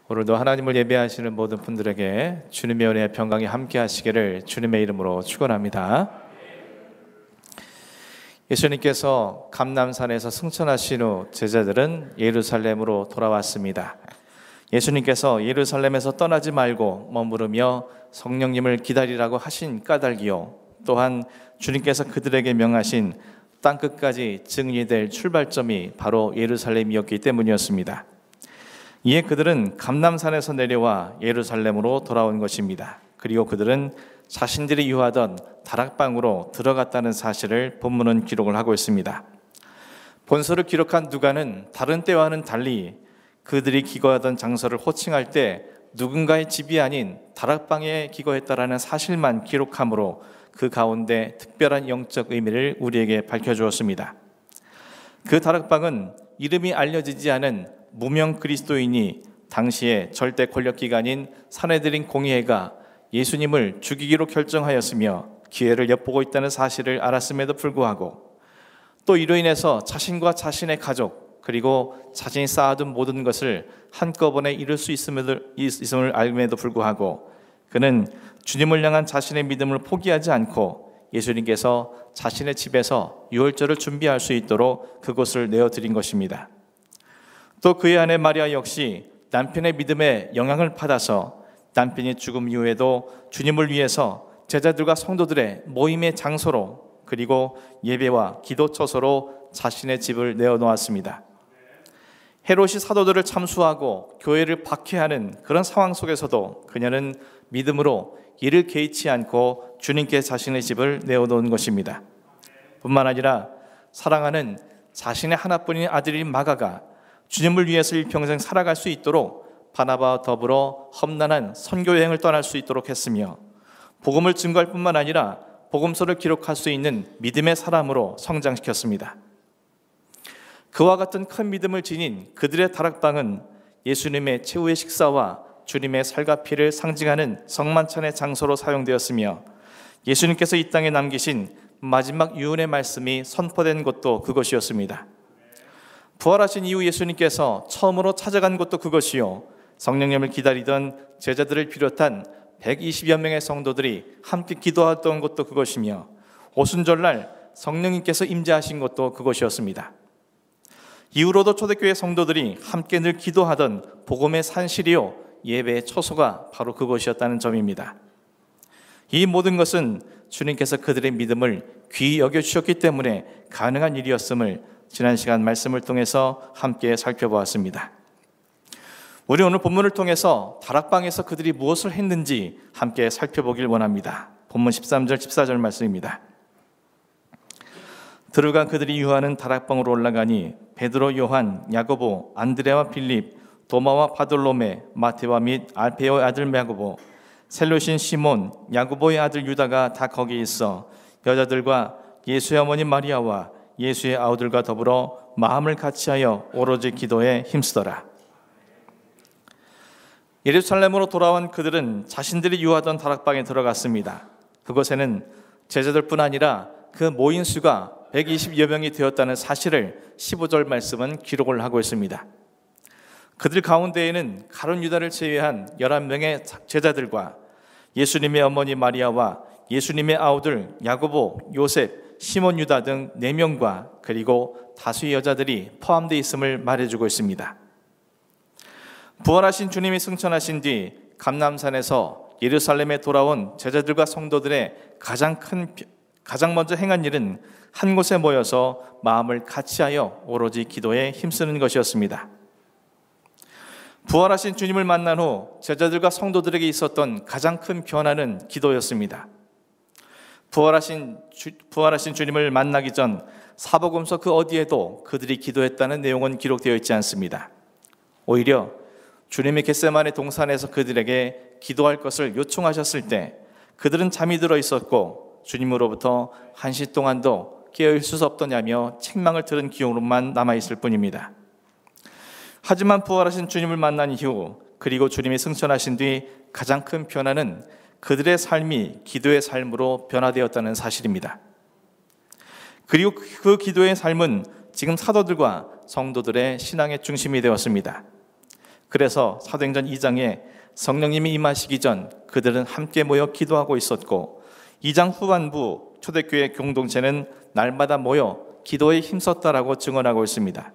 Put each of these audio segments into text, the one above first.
오늘도 하나님을 예배하시는 모든 분들에게 주님의 은혜와 평강이 함께 하시기를 주님의 이름으로 축원합니다. 예수님께서 감람산에서 승천하신 후 제자들은 예루살렘으로 돌아왔습니다. 예수님께서 예루살렘에서 떠나지 말고 머무르며 성령님을 기다리라고 하신 까닭이요, 또한 주님께서 그들에게 명하신 땅끝까지 증리될 출발점이 바로 예루살렘이었기 때문이었습니다. 이에 그들은 감람산에서 내려와 예루살렘으로 돌아온 것입니다. 그리고 그들은 자신들이 유하던 다락방으로 들어갔다는 사실을 본문은 기록을 하고 있습니다. 본서를 기록한 누가는 다른 때와는 달리 그들이 기거하던 장소를 호칭할 때 누군가의 집이 아닌 다락방에 기거했다라는 사실만 기록하므로 그 가운데 특별한 영적 의미를 우리에게 밝혀주었습니다. 그 다락방은 이름이 알려지지 않은 무명 그리스도인이 당시에 절대 권력기관인 산헤드린 공의회가 예수님을 죽이기로 결정하였으며 기회를 엿보고 있다는 사실을 알았음에도 불구하고, 또 이로 인해서 자신과 자신의 가족 그리고 자신이 쌓아둔 모든 것을 한꺼번에 잃을 수 있음을 알음에도 불구하고 그는 주님을 향한 자신의 믿음을 포기하지 않고 예수님께서 자신의 집에서 유월절을 준비할 수 있도록 그곳을 내어드린 것입니다. 또 그의 아내 마리아 역시 남편의 믿음에 영향을 받아서 남편이 죽음 이후에도 주님을 위해서 제자들과 성도들의 모임의 장소로, 그리고 예배와 기도 처소로 자신의 집을 내어놓았습니다. 헤롯이 사도들을 참수하고 교회를 박해하는 그런 상황 속에서도 그녀는 믿음으로 이를 개의치 않고 주님께 자신의 집을 내어놓은 것입니다. 뿐만 아니라 사랑하는 자신의 하나뿐인 아들인 마가가 주님을 위해서 일평생 살아갈 수 있도록 바나바와 더불어 험난한 선교 여행을 떠날 수 있도록 했으며, 복음을 증거할 뿐만 아니라 복음서를 기록할 수 있는 믿음의 사람으로 성장시켰습니다. 그와 같은 큰 믿음을 지닌 그들의 다락방은 예수님의 최후의 식사와 주님의 살과 피를 상징하는 성만찬의 장소로 사용되었으며, 예수님께서 이 땅에 남기신 마지막 유언의 말씀이 선포된 곳도 그것이었습니다. 부활하신 이후 예수님께서 처음으로 찾아간 곳도 그것이요, 성령님을 기다리던 제자들을 비롯한 120여 명의 성도들이 함께 기도했던 곳도 그것이며, 오순절날 성령님께서 임재하신 곳도 그것이었습니다. 이후로도 초대교회 성도들이 함께 늘 기도하던 복음의 산실이요 예배의 처소가 바로 그것이었다는 점입니다. 이 모든 것은 주님께서 그들의 믿음을 귀히 여겨주셨기 때문에 가능한 일이었음을 지난 시간 말씀을 통해서 함께 살펴보았습니다. 우리 오늘 본문을 통해서 다락방에서 그들이 무엇을 했는지 함께 살펴보길 원합니다. 본문 13절 14절 말씀입니다. 들어가 그들이 유하는 다락방으로 올라가니 베드로, 요한, 야고보, 안드레와 빌립, 도마와 바돌로메, 마테와 및 알페오의 아들 야고보, 셀로신 시몬, 야고보의 아들 유다가 다 거기 있어 여자들과 예수의 어머니 마리아와 예수의 아우들과 더불어 마음을 같이하여 오로지 기도에 힘쓰더라. 예루살렘으로 돌아온 그들은 자신들이 유하던 다락방에 들어갔습니다. 그곳에는 제자들뿐 아니라 그 모인 수가 120여 명이 되었다는 사실을 15절 말씀은 기록을 하고 있습니다. 그들 가운데에는 가룟 유다를 제외한 11명의 제자들과 예수님의 어머니 마리아와 예수님의 아우들 야고보, 요셉, 시몬 유다 등 4명과 그리고 다수의 여자들이 포함되어 있음을 말해주고 있습니다. 부활하신 주님이 승천하신 뒤 감람산에서 예루살렘에 돌아온 제자들과 성도들의 가장 먼저 행한 일은 한 곳에 모여서 마음을 같이하여 오로지 기도에 힘쓰는 것이었습니다. 부활하신 주님을 만난 후 제자들과 성도들에게 있었던 가장 큰 변화는 기도였습니다. 부활하신 주님을 만나기 전 사복음서 그 어디에도 그들이 기도했다는 내용은 기록되어 있지 않습니다. 오히려 주님이 겟세마네 동산에서 그들에게 기도할 것을 요청하셨을 때 그들은 잠이 들어 있었고 주님으로부터 한시 동안도 깨어있을 수 없더냐며 책망을 들은 기억으로만 남아있을 뿐입니다. 하지만 부활하신 주님을 만난 이후, 그리고 주님이 승천하신 뒤 가장 큰 변화는 그들의 삶이 기도의 삶으로 변화되었다는 사실입니다. 그리고 그 기도의 삶은 지금 사도들과 성도들의 신앙의 중심이 되었습니다. 그래서 사도행전 2장에 성령님이 임하시기 전 그들은 함께 모여 기도하고 있었고, 2장 후반부 초대교회 공동체는 날마다 모여 기도에 힘썼다라고 증언하고 있습니다.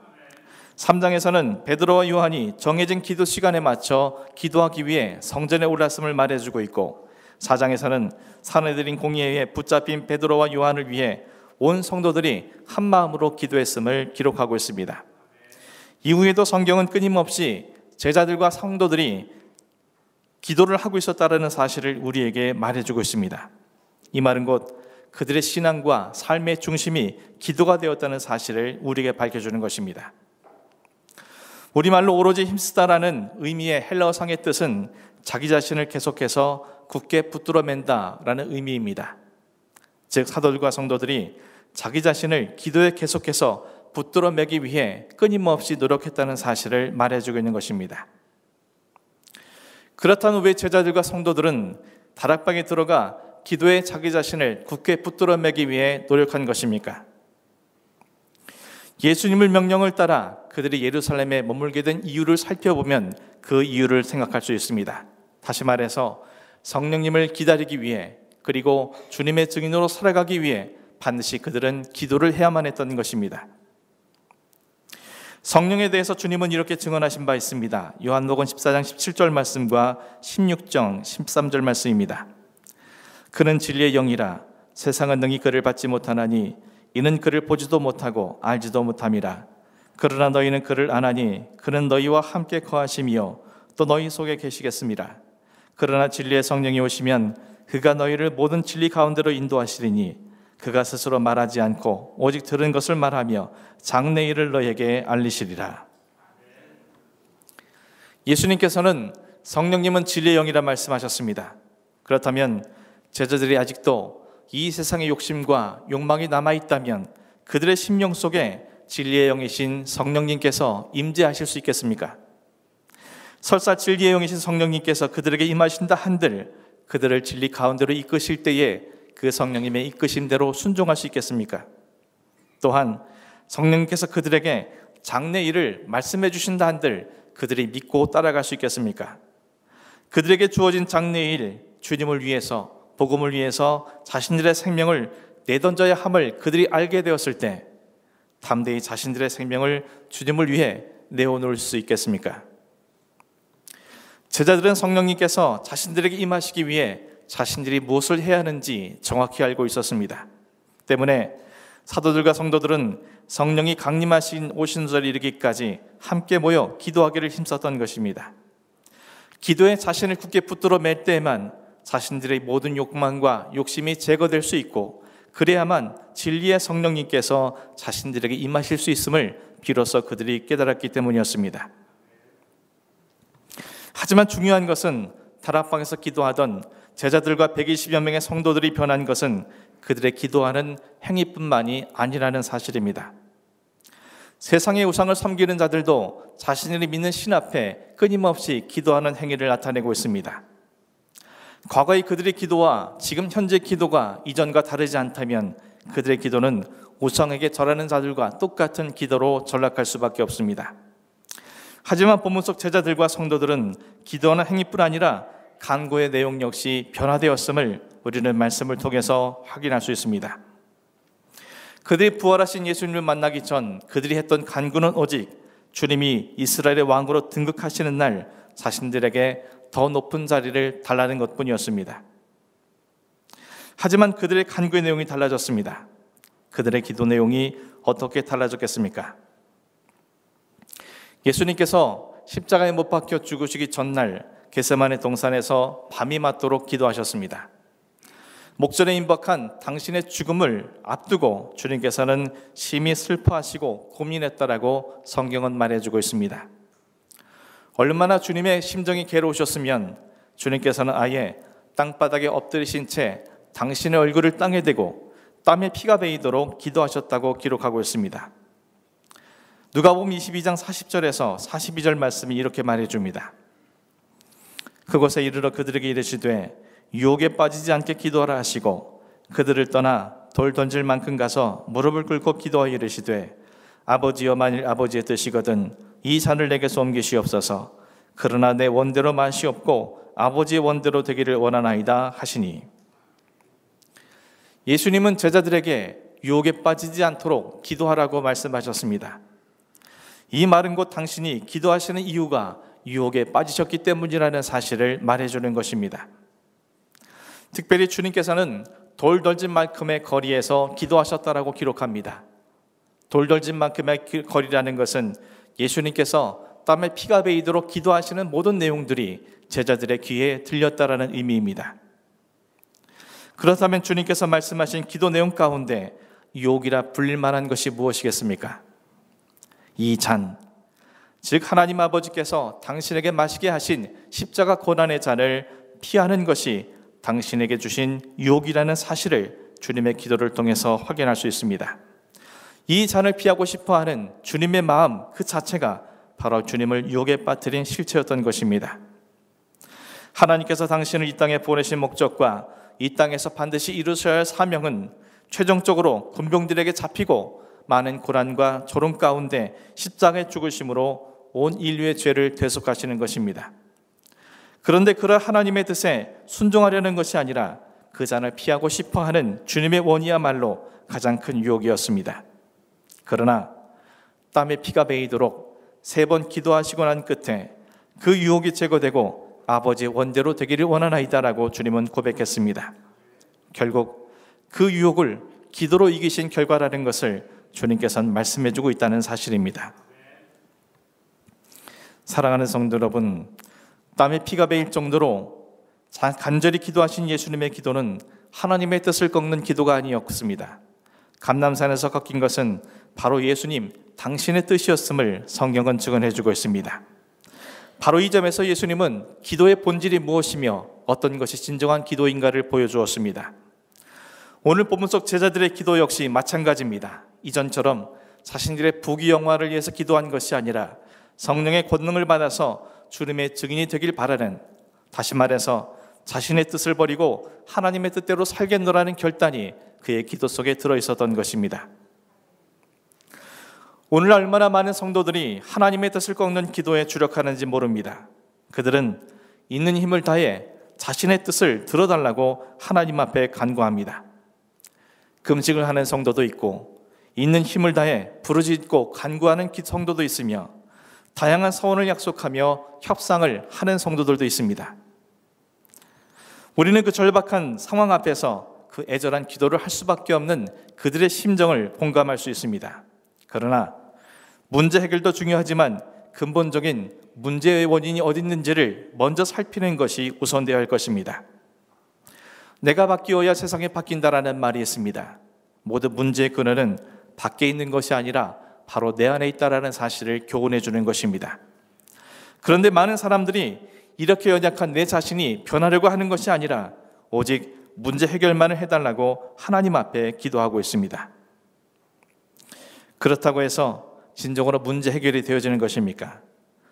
3장에서는 베드로와 요한이 정해진 기도 시간에 맞춰 기도하기 위해 성전에 올랐음을 말해주고 있고, 4장에서는 사내들인 공의회에 붙잡힌 베드로와 요한을 위해 온 성도들이 한 마음으로 기도했음을 기록하고 있습니다. 이후에도 성경은 끊임없이 제자들과 성도들이 기도를 하고 있었다는 사실을 우리에게 말해주고 있습니다. 이 말은 곧 그들의 신앙과 삶의 중심이 기도가 되었다는 사실을 우리에게 밝혀주는 것입니다. 우리말로 오로지 힘쓰다라는 의미의 헬라어상의 뜻은 자기 자신을 계속해서 굳게 붙들어 맨다라는 의미입니다. 즉 사도들과 성도들이 자기 자신을 기도에 계속해서 붙들어 매기 위해 끊임없이 노력했다는 사실을 말해주고 있는 것입니다. 그렇다면 왜 제자들과 성도들은 다락방에 들어가 기도에 자기 자신을 굳게 붙들어 매기 위해 노력한 것입니까? 예수님의 명령을 따라 그들이 예루살렘에 머물게 된 이유를 살펴보면 그 이유를 생각할 수 있습니다. 다시 말해서 성령님을 기다리기 위해, 그리고 주님의 증인으로 살아가기 위해 반드시 그들은 기도를 해야만 했던 것입니다. 성령에 대해서 주님은 이렇게 증언하신 바 있습니다. 요한복음 14장 17절 말씀과 16장 13절 말씀입니다. 그는 진리의 영이라 세상은 능히 그를 받지 못하나니 이는 그를 보지도 못하고 알지도 못함이라. 그러나 너희는 그를 아나니 그는 너희와 함께 거하심이요 또 너희 속에 계시겠습니다. 그러나 진리의 성령이 오시면 그가 너희를 모든 진리 가운데로 인도하시리니 그가 스스로 말하지 않고 오직 들은 것을 말하며 장래 일을 너희에게 알리시리라. 예수님께서는 성령님은 진리의 영이라 말씀하셨습니다. 그렇다면 제자들이 아직도 이 세상의 욕심과 욕망이 남아있다면 그들의 심령 속에 진리의 영이신 성령님께서 임재하실 수 있겠습니까? 설사 진리의 영이신 성령님께서 그들에게 임하신다 한들 그들을 진리 가운데로 이끄실 때에 그 성령님의 이끄심대로 순종할 수 있겠습니까? 또한 성령님께서 그들에게 장래 일을 말씀해 주신다 한들 그들이 믿고 따라갈 수 있겠습니까? 그들에게 주어진 장래 일, 주님을 위해서, 복음을 위해서 자신들의 생명을 내던져야 함을 그들이 알게 되었을 때 담대히 자신들의 생명을 주님을 위해 내어놓을 수 있겠습니까? 제자들은 성령님께서 자신들에게 임하시기 위해 자신들이 무엇을 해야 하는지 정확히 알고 있었습니다. 때문에 사도들과 성도들은 성령이 강림하신 오신 날 이르기까지 함께 모여 기도하기를 힘썼던 것입니다. 기도에 자신을 굳게 붙들어 맬 때에만 자신들의 모든 욕망과 욕심이 제거될 수 있고, 그래야만 진리의 성령님께서 자신들에게 임하실 수 있음을 비로소 그들이 깨달았기 때문이었습니다. 하지만 중요한 것은 다락방에서 기도하던 제자들과 120여 명의 성도들이 변한 것은 그들의 기도하는 행위뿐만이 아니라는 사실입니다. 세상의 우상을 섬기는 자들도 자신들이 믿는 신 앞에 끊임없이 기도하는 행위를 나타내고 있습니다. 과거의 그들의 기도와 지금 현재 기도가 이전과 다르지 않다면 그들의 기도는 우상에게 절하는 자들과 똑같은 기도로 전락할 수밖에 없습니다. 하지만 본문 속 제자들과 성도들은 기도하는 행위뿐 아니라 간구의 내용 역시 변화되었음을 우리는 말씀을 통해서 확인할 수 있습니다. 그들이 부활하신 예수님을 만나기 전 그들이 했던 간구는 오직 주님이 이스라엘의 왕으로 등극하시는 날 자신들에게 더 높은 자리를 달라는 것뿐이었습니다. 하지만 그들의 간구의 내용이 달라졌습니다. 그들의 기도 내용이 어떻게 달라졌겠습니까? 예수님께서 십자가에 못 박혀 죽으시기 전날 겟세마네 동산에서 밤이 맞도록 기도하셨습니다. 목전에 임박한 당신의 죽음을 앞두고 주님께서는 심히 슬퍼하시고 고민했다라고 성경은 말해주고 있습니다. 얼마나 주님의 심정이 괴로우셨으면 주님께서는 아예 땅바닥에 엎드리신 채 당신의 얼굴을 땅에 대고 땀에 피가 베이도록 기도하셨다고 기록하고 있습니다. 누가복음 22장 40절에서 42절 말씀이 이렇게 말해줍니다. 그곳에 이르러 그들에게 이르시되 유혹에 빠지지 않게 기도하라 하시고 그들을 떠나 돌 던질 만큼 가서 무릎을 꿇고 기도하여 이르시되 아버지여 만일 아버지의 뜻이거든 이 산을 내게서 옮기시옵소서. 그러나 내 원대로 마시옵고 아버지의 원대로 되기를 원하나이다 하시니, 예수님은 제자들에게 유혹에 빠지지 않도록 기도하라고 말씀하셨습니다. 이 말은 곧 당신이 기도하시는 이유가 유혹에 빠지셨기 때문이라는 사실을 말해주는 것입니다. 특별히 주님께서는 돌 던진 만큼의 거리에서 기도하셨다라고 기록합니다. 돌 던진 만큼의 거리라는 것은 예수님께서 땀에 피가 베이도록 기도하시는 모든 내용들이 제자들의 귀에 들렸다라는 의미입니다. 그렇다면 주님께서 말씀하신 기도 내용 가운데 유혹이라 불릴 만한 것이 무엇이겠습니까? 이 잔, 즉 하나님 아버지께서 당신에게 마시게 하신 십자가 고난의 잔을 피하는 것이 당신에게 주신 유혹이라는 사실을 주님의 기도를 통해서 확인할 수 있습니다. 이 잔을 피하고 싶어하는 주님의 마음 그 자체가 바로 주님을 유혹에 빠뜨린 실체였던 것입니다. 하나님께서 당신을 이 땅에 보내신 목적과 이 땅에서 반드시 이루셔야 할 사명은 최종적으로 군병들에게 잡히고 많은 고난과 조롱 가운데 십자가에 죽으심으로 온 인류의 죄를 대속하시는 것입니다. 그런데 그런 하나님의 뜻에 순종하려는 것이 아니라 그 잔을 피하고 싶어하는 주님의 원이야말로 가장 큰 유혹이었습니다. 그러나 땀에 피가 베이도록 3번 기도하시고 난 끝에 그 유혹이 제거되고 아버지의 원대로 되기를 원하나이다라고 주님은 고백했습니다. 결국 그 유혹을 기도로 이기신 결과라는 것을 주님께서는 말씀해주고 있다는 사실입니다. 사랑하는 성도 여러분, 땀에 피가 베일 정도로 간절히 기도하신 예수님의 기도는 하나님의 뜻을 꺾는 기도가 아니었습니다. 감람산에서 꺾인 것은 바로 예수님 당신의 뜻이었음을 성경은 증언해주고 있습니다. 바로 이 점에서 예수님은 기도의 본질이 무엇이며 어떤 것이 진정한 기도인가를 보여주었습니다. 오늘 본문 속 제자들의 기도 역시 마찬가지입니다. 이전처럼 자신들의 부귀영화를 위해서 기도한 것이 아니라 성령의 권능을 받아서 주님의 증인이 되길 바라는, 다시 말해서 자신의 뜻을 버리고 하나님의 뜻대로 살겠노라는 결단이 그의 기도 속에 들어있었던 것입니다. 오늘 얼마나 많은 성도들이 하나님의 뜻을 꺾는 기도에 주력하는지 모릅니다. 그들은 있는 힘을 다해 자신의 뜻을 들어달라고 하나님 앞에 간구합니다. 금식을 하는 성도도 있고 있는 힘을 다해 부르짖고 간구하는 성도도 있으며 다양한 서원을 약속하며 협상을 하는 성도들도 있습니다. 우리는 그 절박한 상황 앞에서 그 애절한 기도를 할 수밖에 없는 그들의 심정을 공감할 수 있습니다. 그러나 문제 해결도 중요하지만 근본적인 문제의 원인이 어디 있는지를 먼저 살피는 것이 우선되어야 할 것입니다. 내가 바뀌어야 세상이 바뀐다라는 말이 있습니다. 모든 문제의 근원은 밖에 있는 것이 아니라 바로 내 안에 있다라는 사실을 교훈해 주는 것입니다. 그런데 많은 사람들이 이렇게 연약한 내 자신이 변하려고 하는 것이 아니라 오직 문제 해결만을 해달라고 하나님 앞에 기도하고 있습니다. 그렇다고 해서 진정으로 문제 해결이 되어지는 것입니까?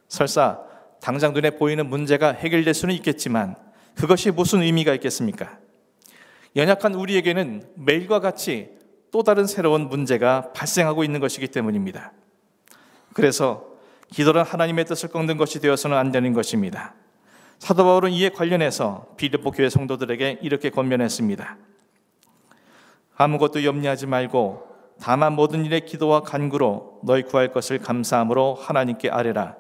설사 당장 눈에 보이는 문제가 해결될 수는 있겠지만 그것이 무슨 의미가 있겠습니까? 연약한 우리에게는 매일과 같이 또 다른 새로운 문제가 발생하고 있는 것이기 때문입니다. 그래서 기도는 하나님의 뜻을 꺾는 것이 되어서는 안 되는 것입니다. 사도 바울은 이에 관련해서 빌립보 교회 성도들에게 이렇게 권면했습니다. 아무것도 염려하지 말고 다만 모든 일에 기도와 간구로 너희 구할 것을 감사함으로 하나님께 아뢰라.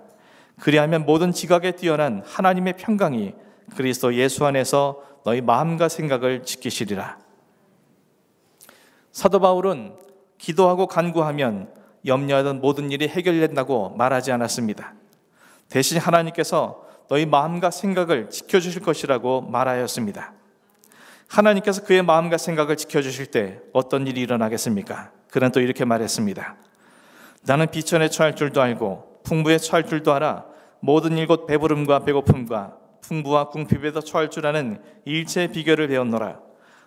그리하면 모든 지각에 뛰어난 하나님의 평강이 그리스도 예수 안에서 너희 마음과 생각을 지키시리라. 사도 바울은 기도하고 간구하면 염려하던 모든 일이 해결된다고 말하지 않았습니다. 대신 하나님께서 너희 마음과 생각을 지켜주실 것이라고 말하였습니다. 하나님께서 그의 마음과 생각을 지켜주실 때 어떤 일이 일어나겠습니까? 그는 또 이렇게 말했습니다. 나는 비천에 처할 줄도 알고 풍부에 처할 줄도 알아. 모든 일 곧 배부름과 배고픔과 풍부와 궁핍에도 처할 줄 아는 일체의 비결을 배웠노라.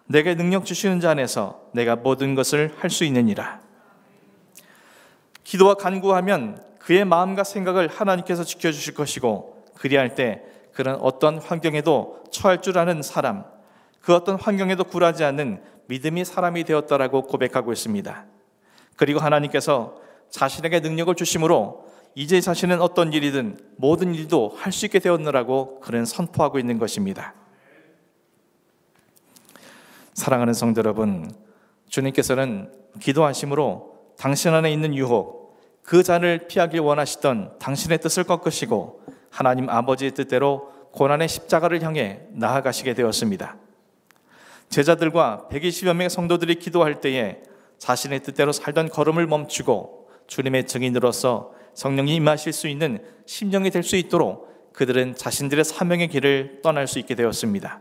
내게 능력 주시는 자 안에서 내가 모든 것을 할 수 있느니라. 기도와 간구하면 그의 마음과 생각을 하나님께서 지켜주실 것이고 그리할 때 그는 어떤 환경에도 처할 줄 아는 사람, 그 어떤 환경에도 굴하지 않는 믿음이 사람이 되었다라고 고백하고 있습니다. 그리고 하나님께서 자신에게 능력을 주심으로 이제 자신은 어떤 일이든 모든 일도 할 수 있게 되었느라고 그는 선포하고 있는 것입니다. 사랑하는 성도 여러분, 주님께서는 기도하심으로 당신 안에 있는 유혹, 그 잔을 피하길 원하시던 당신의 뜻을 꺾으시고 하나님 아버지의 뜻대로 고난의 십자가를 향해 나아가시게 되었습니다. 제자들과 120여 명의 성도들이 기도할 때에 자신의 뜻대로 살던 걸음을 멈추고 주님의 증인으로서 성령이 임하실 수 있는 심령이 될 수 있도록 그들은 자신들의 사명의 길을 떠날 수 있게 되었습니다.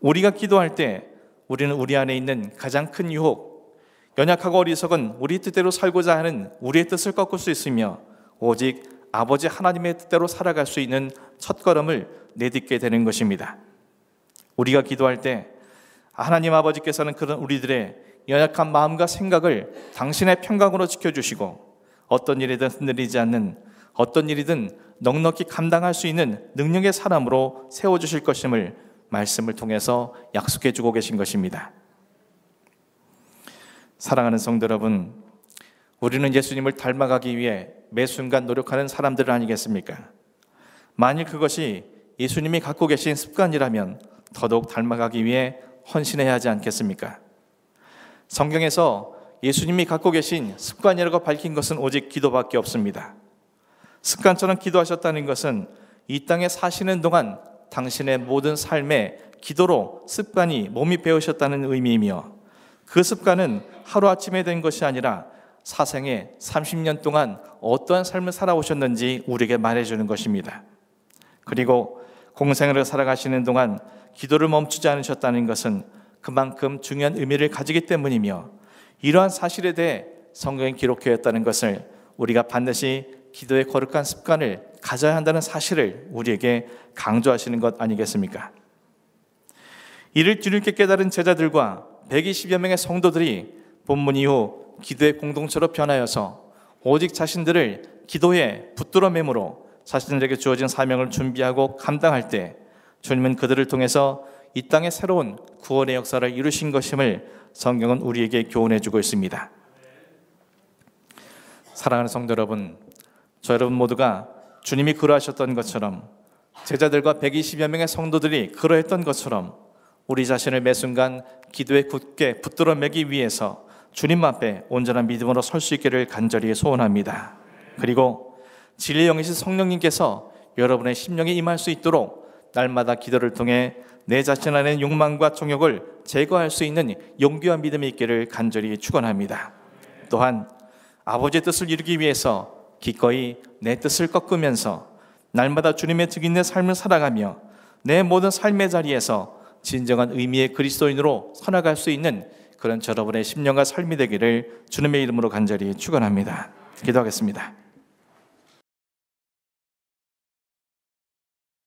우리가 기도할 때 우리는 우리 안에 있는 가장 큰 유혹, 연약하고 어리석은 우리 뜻대로 살고자 하는 우리의 뜻을 꺾을 수 있으며 오직 아버지 하나님의 뜻대로 살아갈 수 있는 첫걸음을 내딛게 되는 것입니다. 우리가 기도할 때 하나님 아버지께서는 그런 우리들의 연약한 마음과 생각을 당신의 평강으로 지켜주시고 어떤 일이든 흔들리지 않는, 어떤 일이든 넉넉히 감당할 수 있는 능력의 사람으로 세워주실 것임을 말씀을 통해서 약속해 주고 계신 것입니다. 사랑하는 성도 여러분, 우리는 예수님을 닮아가기 위해 매 순간 노력하는 사람들 아니겠습니까? 만일 그것이 예수님이 갖고 계신 습관이라면 더더욱 닮아가기 위해 헌신해야 하지 않겠습니까? 성경에서 예수님이 갖고 계신 습관이라고 밝힌 것은 오직 기도밖에 없습니다. 습관처럼 기도하셨다는 것은 이 땅에 사시는 동안 당신의 모든 삶에 기도로 습관이 몸이 배우셨다는 의미이며 그 습관은 하루아침에 된 것이 아니라 사생에 30년 동안 어떠한 삶을 살아오셨는지 우리에게 말해주는 것입니다. 그리고 공생애를 살아가시는 동안 기도를 멈추지 않으셨다는 것은 그만큼 중요한 의미를 가지기 때문이며 이러한 사실에 대해 성경에 기록되었다는 것을 우리가 반드시 기도의 거룩한 습관을 가져야 한다는 사실을 우리에게 강조하시는 것 아니겠습니까? 이를 뒤늦게 깨달은 제자들과 120여 명의 성도들이 본문 이후 기도의 공동체로 변하여서 오직 자신들을 기도에 붙들어 매므로 자신들에게 주어진 사명을 준비하고 감당할 때 주님은 그들을 통해서 이 땅에 새로운 구원의 역사를 이루신 것임을 성경은 우리에게 교훈해 주고 있습니다. 사랑하는 성도 여러분, 저 여러분 모두가 주님이 그러하셨던 것처럼 제자들과 120여 명의 성도들이 그러했던 것처럼 우리 자신을 매 순간 기도에 굳게 붙들어 매기 위해서 주님 앞에 온전한 믿음으로 설 수 있기를 간절히 소원합니다. 그리고 진리의 영이신 성령님께서 여러분의 심령에 임할 수 있도록 날마다 기도를 통해 내 자신 안의 욕망과 정욕을 제거할 수 있는 용기와 믿음이 있기를 간절히 축원합니다. 또한 아버지의 뜻을 이루기 위해서 기꺼이 내 뜻을 꺾으면서 날마다 주님의 증인의 삶을 살아가며 내 모든 삶의 자리에서 진정한 의미의 그리스도인으로 살아갈 수 있는 그런 여러분의 심령과 삶이 되기를 주님의 이름으로 간절히 축원합니다. 기도하겠습니다.